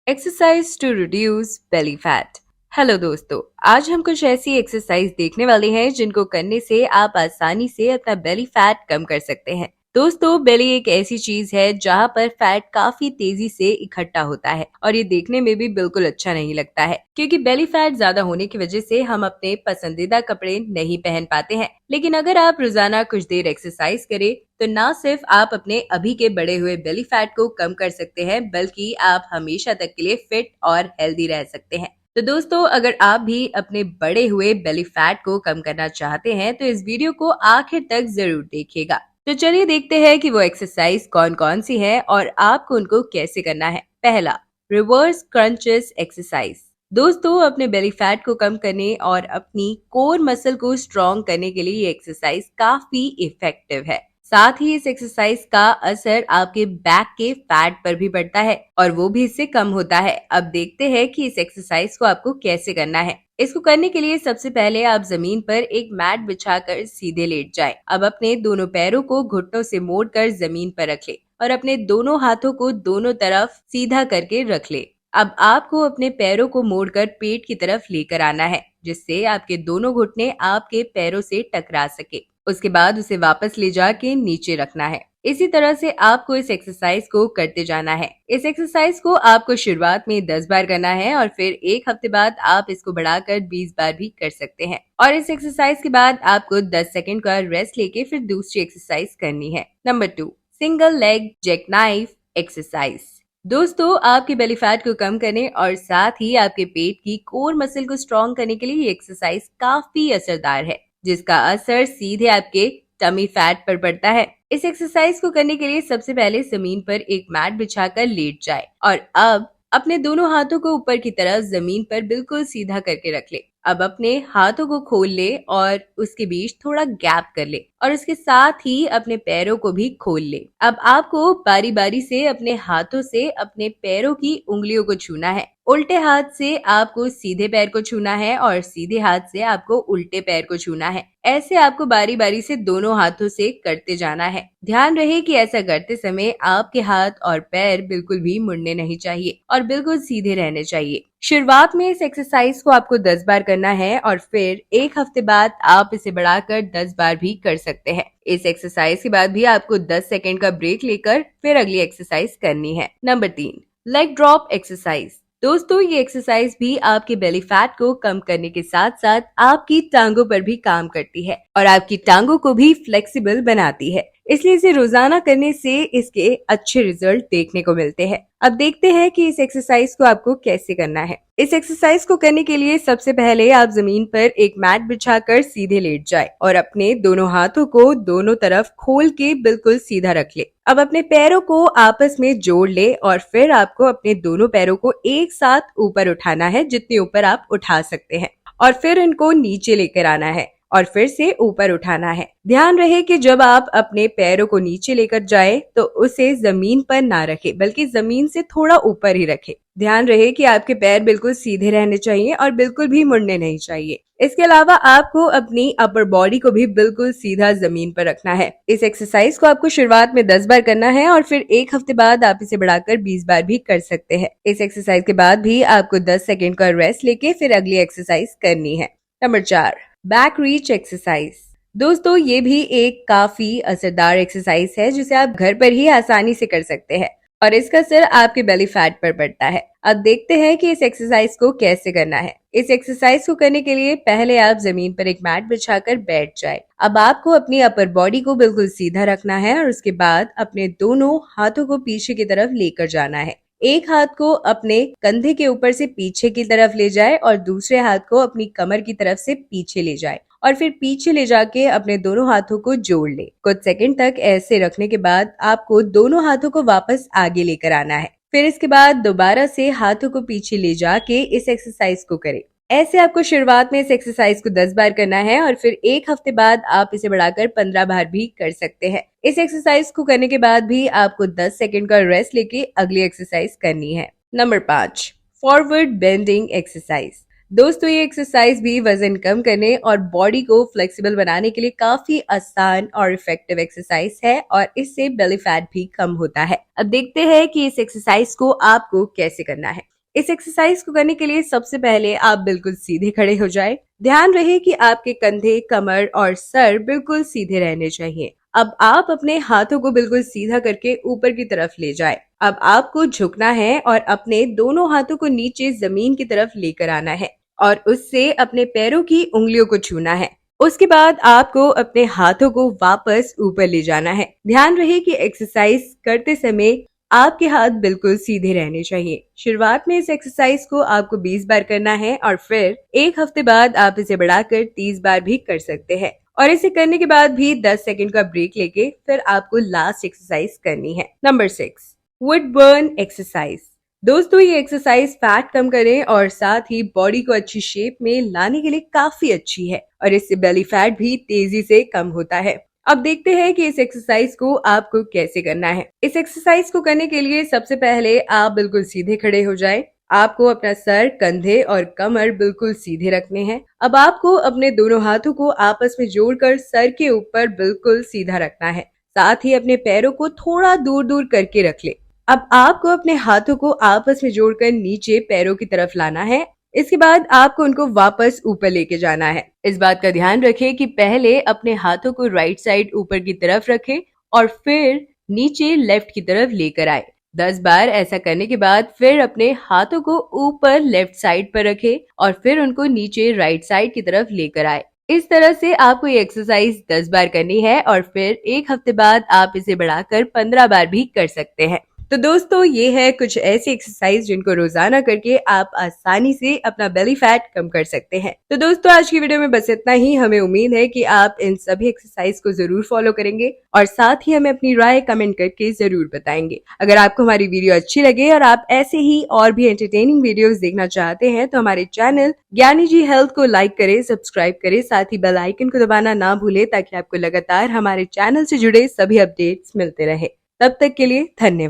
Exercise to reduce belly fat. Hello दोस्तों, आज हम कुछ ऐसी एक्सरसाइज देखने वाले हैं जिनको करने से आप आसानी से अपना बेली फैट कम कर सकते हैं। दोस्तों, बेली एक ऐसी चीज है जहां पर फैट काफी तेजी से इकट्ठा होता है और ये देखने में भी बिल्कुल अच्छा नहीं लगता है, क्योंकि बेली फैट ज्यादा होने की वजह से हम अपने पसंदीदा कपड़े नहीं पहन पाते हैं। लेकिन अगर आप रोजाना कुछ देर एक्सरसाइज करें तो ना सिर्फ आप अपने अभी के बढ़े हुए बेली फैट को कम कर सकते हैं, बल्कि आप हमेशा तक के लिए फिट और हेल्दी रह सकते हैं। तो दोस्तों, अगर आप भी अपने बढ़े हुए बेली फैट को कम करना चाहते हैं तो इस वीडियो को आखिर तक जरूर देखिएगा। तो चलिए देखते हैं कि वो एक्सरसाइज कौन कौन सी है और आपको उनको कैसे करना है। पहला, रिवर्स क्रंचेस एक्सरसाइज। दोस्तों, अपने बेली फैट को कम करने और अपनी कोर मसल को स्ट्रॉन्ग करने के लिए ये एक्सरसाइज काफी इफेक्टिव है। साथ ही इस एक्सरसाइज का असर आपके बैक के फैट पर भी पड़ता है और वो भी इससे कम होता है। अब देखते हैं कि इस एक्सरसाइज को आपको कैसे करना है। इसको करने के लिए सबसे पहले आप जमीन पर एक मैट बिछाकर सीधे लेट जाएं। अब अपने दोनों पैरों को घुटनों से मोड़कर जमीन पर रख ले और अपने दोनों हाथों को दोनों तरफ सीधा करके रख ले। अब आपको अपने पैरों को मोड़कर पेट की तरफ लेकर आना है, जिससे आपके दोनों घुटने आपके पैरों से टकरा सके। उसके बाद उसे वापस ले जाके नीचे रखना है। इसी तरह से आपको इस एक्सरसाइज को करते जाना है। इस एक्सरसाइज को आपको शुरुआत में 10 बार करना है और फिर एक हफ्ते बाद आप इसको बढ़ाकर 20 बार भी कर सकते हैं। और इस एक्सरसाइज के बाद आपको 10 सेकंड का रेस्ट लेके फिर दूसरी एक्सरसाइज करनी है। Number 2, single leg jack knife exercise. दोस्तों, आपके बेली फैट को कम करने और साथ ही आपके पेट की कोर मसल को स्ट्रॉन्ग करने के लिए ये एक्सरसाइज काफी असरदार है, जिसका असर सीधे आपके टमी फैट पर पड़ता है। इस एक्सरसाइज को करने के लिए सबसे पहले जमीन पर एक मैट बिछाकर लेट जाए और अब अपने दोनों हाथों को ऊपर की तरफ जमीन पर बिल्कुल सीधा करके रख ले। अब अपने हाथों को खोल ले और उसके बीच थोड़ा गैप कर ले और उसके साथ ही अपने पैरों को भी खोल ले। अब आपको बारी बारी से अपने हाथों से अपने पैरों की उंगलियों को छूना है। उल्टे हाथ से आपको सीधे पैर को छूना है और सीधे हाथ से आपको उल्टे पैर को छूना है। ऐसे आपको बारी बारी से दोनों हाथों से करते जाना है। ध्यान रहे कि ऐसा करते समय आपके हाथ और पैर बिल्कुल भी मुड़ने नहीं चाहिए और बिल्कुल सीधे रहने चाहिए। शुरुआत में इस एक्सरसाइज को आपको 10 बार करना है और फिर एक हफ्ते बाद आप इसे बढ़ाकर 10 बार भी कर सकते हैं। इस एक्सरसाइज के बाद भी आपको 10 सेकंड का ब्रेक लेकर फिर अगली एक्सरसाइज करनी है। Number 3, leg drop exercise. दोस्तों, ये एक्सरसाइज भी आपके बेली फैट को कम करने के साथ साथ आपकी टांगों पर भी काम करती है और आपकी टांगों को भी फ्लेक्सिबल बनाती है। इसलिए इसे रोजाना करने से इसके अच्छे रिजल्ट देखने को मिलते हैं। अब देखते हैं कि इस एक्सरसाइज को आपको कैसे करना है। इस एक्सरसाइज को करने के लिए सबसे पहले आप जमीन पर एक मैट बिछाकर सीधे लेट जाए और अपने दोनों हाथों को दोनों तरफ खोल के बिल्कुल सीधा रख ले। अब अपने पैरों को आपस में जोड़ ले और फिर आपको अपने दोनों पैरों को एक साथ ऊपर उठाना है, जितने ऊपर आप उठा सकते हैं, और फिर इनको नीचे लेकर आना है और फिर से ऊपर उठाना है। ध्यान रहे कि जब आप अपने पैरों को नीचे लेकर जाए तो उसे जमीन पर ना रखे, बल्कि जमीन से थोड़ा ऊपर ही रखे। ध्यान रहे कि आपके पैर बिल्कुल सीधे रहने चाहिए और बिल्कुल भी मुड़ने नहीं चाहिए। इसके अलावा आपको अपनी अपर बॉडी को भी बिल्कुल सीधा जमीन पर रखना है। इस एक्सरसाइज को आपको शुरुआत में 10 बार करना है और फिर एक हफ्ते बाद आप इसे बढ़ाकर 20 बार भी कर सकते हैं। इस एक्सरसाइज के बाद भी आपको 10 सेकंड का रेस्ट लेके फिर अगली एक्सरसाइज करनी है। Number 4, back reach exercise. दोस्तों, ये भी एक काफी असरदार एक्सरसाइज है जिसे आप घर पर ही आसानी से कर सकते हैं और इसका असर आपके बेली फैट पर पड़ता है। अब देखते हैं कि इस एक्सरसाइज को कैसे करना है। इस एक्सरसाइज को करने के लिए पहले आप जमीन पर एक मैट बिछाकर बैठ जाए। अब आपको अपनी अपर बॉडी को बिल्कुल सीधा रखना है और उसके बाद अपने दोनों हाथों को पीछे की तरफ लेकर जाना है। एक हाथ को अपने कंधे के ऊपर से पीछे की तरफ ले जाए और दूसरे हाथ को अपनी कमर की तरफ से पीछे ले जाए और फिर पीछे ले जाके अपने दोनों हाथों को जोड़ ले। कुछ सेकंड तक ऐसे रखने के बाद आपको दोनों हाथों को वापस आगे लेकर आना है। फिर इसके बाद दोबारा से हाथों को पीछे ले जाके इस एक्सरसाइज को करें। ऐसे आपको शुरुआत में इस एक्सरसाइज को 10 बार करना है और फिर एक हफ्ते बाद आप इसे बढ़ाकर 15 बार भी कर सकते हैं। इस एक्सरसाइज को करने के बाद भी आपको 10 सेकंड का रेस्ट लेके अगली एक्सरसाइज करनी है। Number 5, forward bending exercise. दोस्तों, ये एक्सरसाइज भी वजन कम करने और बॉडी को फ्लेक्सिबल बनाने के लिए काफी आसान और इफेक्टिव एक्सरसाइज है और इससे बेली फैट भी कम होता है। अब देखते हैं कि इस एक्सरसाइज को आपको कैसे करना है। इस एक्सरसाइज को करने के लिए सबसे पहले आप बिल्कुल सीधे खड़े हो जाएं। ध्यान रहे कि आपके कंधे, कमर और सर बिल्कुल सीधे रहने चाहिए। अब आप अपने हाथों को बिल्कुल सीधा करके ऊपर की तरफ ले जाएं। अब आपको झुकना है और अपने दोनों हाथों को नीचे जमीन की तरफ लेकर आना है और उससे अपने पैरों की उंगलियों को छूना है। उसके बाद आपको अपने हाथों को वापस ऊपर ले जाना है। ध्यान रहे कि एक्सरसाइज करते समय आपके हाथ बिल्कुल सीधे रहने चाहिए। शुरुआत में इस एक्सरसाइज को आपको 20 बार करना है और फिर एक हफ्ते बाद आप इसे बढ़ाकर 30 बार भी कर सकते हैं। और इसे करने के बाद भी 10 सेकंड का ब्रेक लेके फिर आपको लास्ट एक्सरसाइज करनी है। Number 6, would burn exercise. दोस्तों, ये एक्सरसाइज फैट कम करे और साथ ही बॉडी को अच्छी शेप में लाने के लिए काफी अच्छी है और इससे बेली फैट भी तेजी से कम होता है। अब देखते हैं कि इस एक्सरसाइज को आपको कैसे करना है। इस एक्सरसाइज को करने के लिए सबसे पहले आप बिल्कुल सीधे खड़े हो जाएं। आपको अपना सर, कंधे और कमर बिल्कुल सीधे रखने हैं। अब आपको अपने दोनों हाथों को आपस में जोड़कर सर के ऊपर बिल्कुल सीधा रखना है। साथ ही अपने पैरों को थोड़ा दूर दूर करके रख ले। अब आपको अपने हाथों को आपस में जोड़कर नीचे पैरों की तरफ लाना है। इसके बाद आपको उनको वापस ऊपर लेके जाना है। इस बात का ध्यान रखें कि पहले अपने हाथों को राइट साइड ऊपर की तरफ रखें और फिर नीचे लेफ्ट की तरफ लेकर आए। 10 बार ऐसा करने के बाद फिर अपने हाथों को ऊपर लेफ्ट साइड पर रखें और फिर उनको नीचे राइट साइड की तरफ लेकर आए। इस तरह से आपको ये एक्सरसाइज 10 बार करनी है और फिर एक हफ्ते बाद आप इसे बढ़ाकर 15 बार भी कर सकते हैं। तो दोस्तों, ये है कुछ ऐसी एक्सरसाइज जिनको रोजाना करके आप आसानी से अपना बेली फैट कम कर सकते हैं। तो दोस्तों, आज की वीडियो में बस इतना ही। हमें उम्मीद है कि आप इन सभी एक्सरसाइज को जरूर फॉलो करेंगे और साथ ही हमें अपनी राय कमेंट करके जरूर बताएंगे। अगर आपको हमारी वीडियो अच्छी लगे और आप ऐसे ही और भी एंटरटेनिंग वीडियोस देखना चाहते हैं तो हमारे चैनल ज्ञानी जी हेल्थ को लाइक करें, सब्सक्राइब करें, साथ ही बेल आइकन को दबाना ना भूलें ताकि आपको लगातार हमारे चैनल से जुड़े सभी अपडेट्स मिलते रहे। तब तक के लिए धन्यवाद।